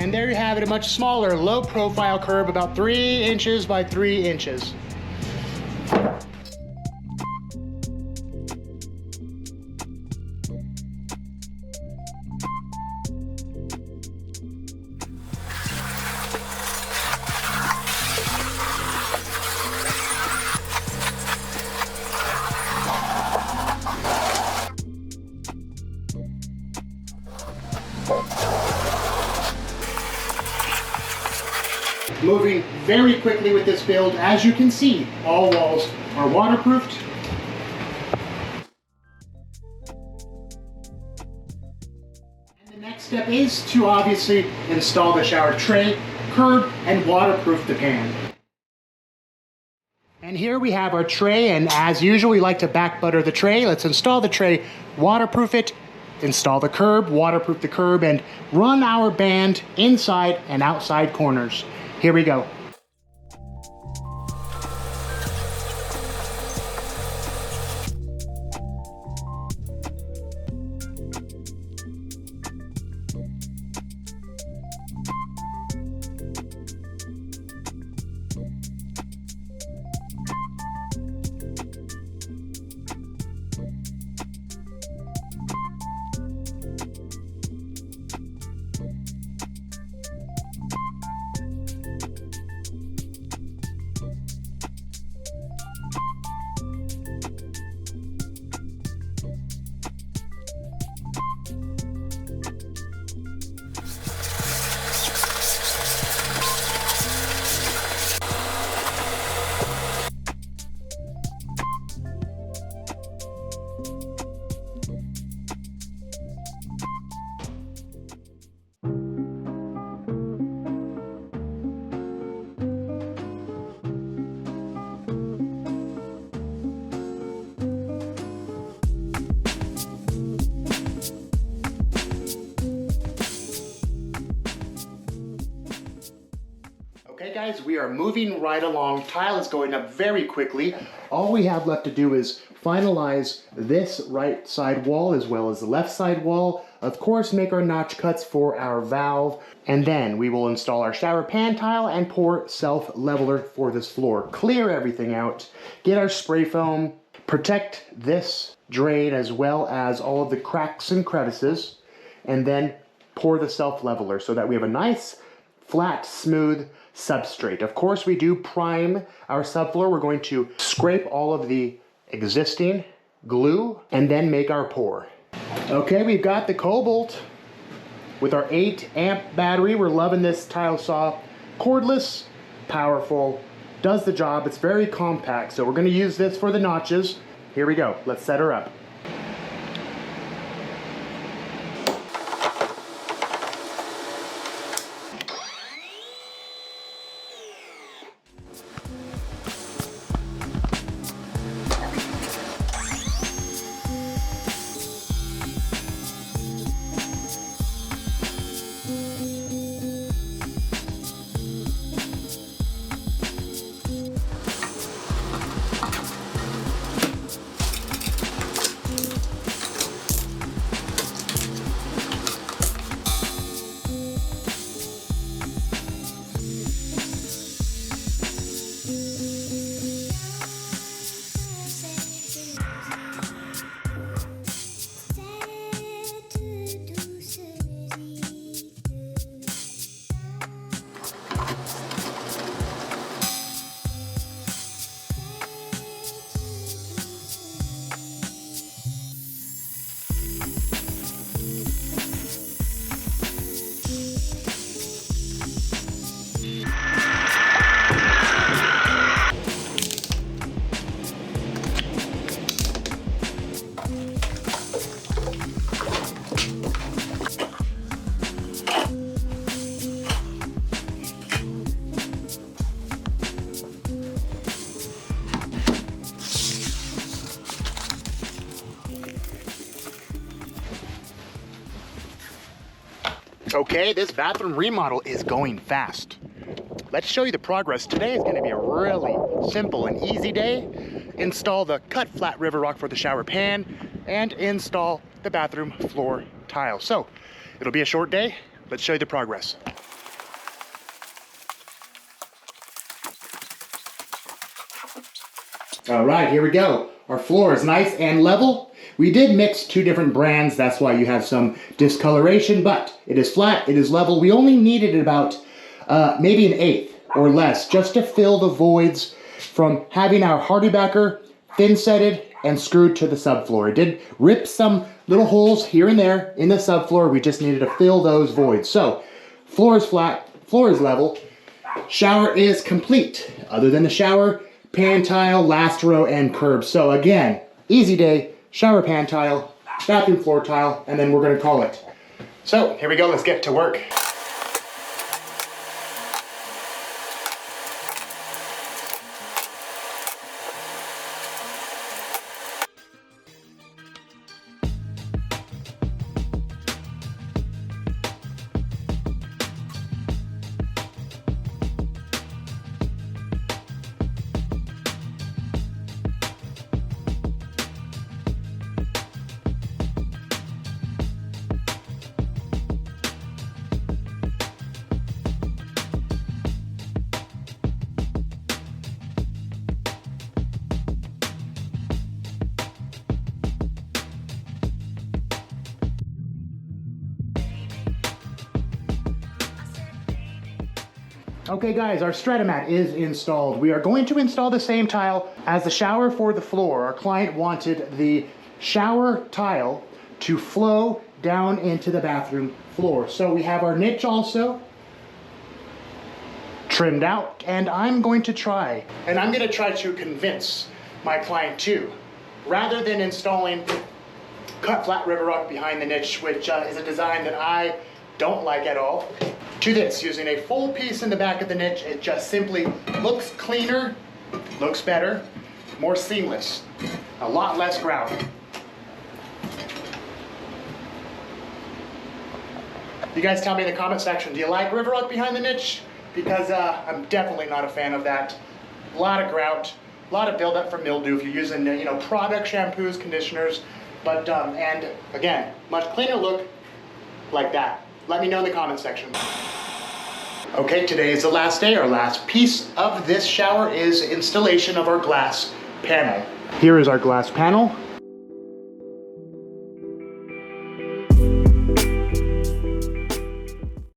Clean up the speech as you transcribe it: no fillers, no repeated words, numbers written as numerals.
And there you have it, a much smaller, low profile curb, about 3 inches by 3 inches. Moving very quickly with this build, as you can see, all walls are waterproofed. And the next step is to obviously install the shower tray, curb, and waterproof the pan. And here we have our tray, and as usual, we like to back butter the tray. Let's install the tray, waterproof it, install the curb, waterproof the curb, and run our band inside and outside corners. Here we go. Okay guys, we are moving right along. Tile is going up very quickly. All we have left to do is finalize this right side wall as well as the left side wall. Of course, make our notch cuts for our valve. And then we will install our shower pan tile and pour self-leveler for this floor. Clear everything out, get our spray foam, protect this drain as well as all of the cracks and crevices, and then pour the self-leveler so that we have a nice, flat, smooth substrate. Of course, we do prime our subfloor. We're going to scrape all of the existing glue and then make our pour. Okay, we've got the Cobalt with our 8 amp battery. We're loving this tile saw. Cordless, powerful, does the job. It's very compact, so we're going to use this for the notches. Here we go. Let's set her up. Okay, this bathroom remodel is going fast. Let's show you the progress. Today is going to be a really simple and easy day. Install the cut flat river rock for the shower pan and install the bathroom floor tile. So it'll be a short day, let's show you the progress. All right, here we go. Our floor is nice and level. We did mix two different brands, that's why you have some discoloration, but it is flat, it is level. We only needed about maybe 1/8 or less just to fill the voids from having our Hardybacker thin-setted and screwed to the subfloor. It did rip some little holes here and there in the subfloor. We just needed to fill those voids. So, floor is flat, floor is level, shower is complete. Other than the shower, pan tile, last row, and curb. So again, easy day, shower pan tile, bathroom floor tile, and then we're gonna call it. So here we go, let's get to work. Okay guys, our Stratomat is installed. We are going to install the same tile as the shower for the floor. Our client wanted the shower tile to flow down into the bathroom floor. So we have our niche also trimmed out, and I'm going to try to convince my client too, rather than installing cut flat river rock behind the niche, which is a design that I don't like at all, to this, using a full piece in the back of the niche. It just simply looks cleaner, looks better, more seamless, a lot less grout. You guys tell me in the comment section, do you like river rock behind the niche? Because I'm definitely not a fan of that. A lot of grout, a lot of buildup from mildew if you're using product, shampoos, conditioners, but and again, much cleaner look like that. Let me know in the comment section. Okay, today is the last day. Our last piece of this shower is installation of our glass panel. Here is our glass panel.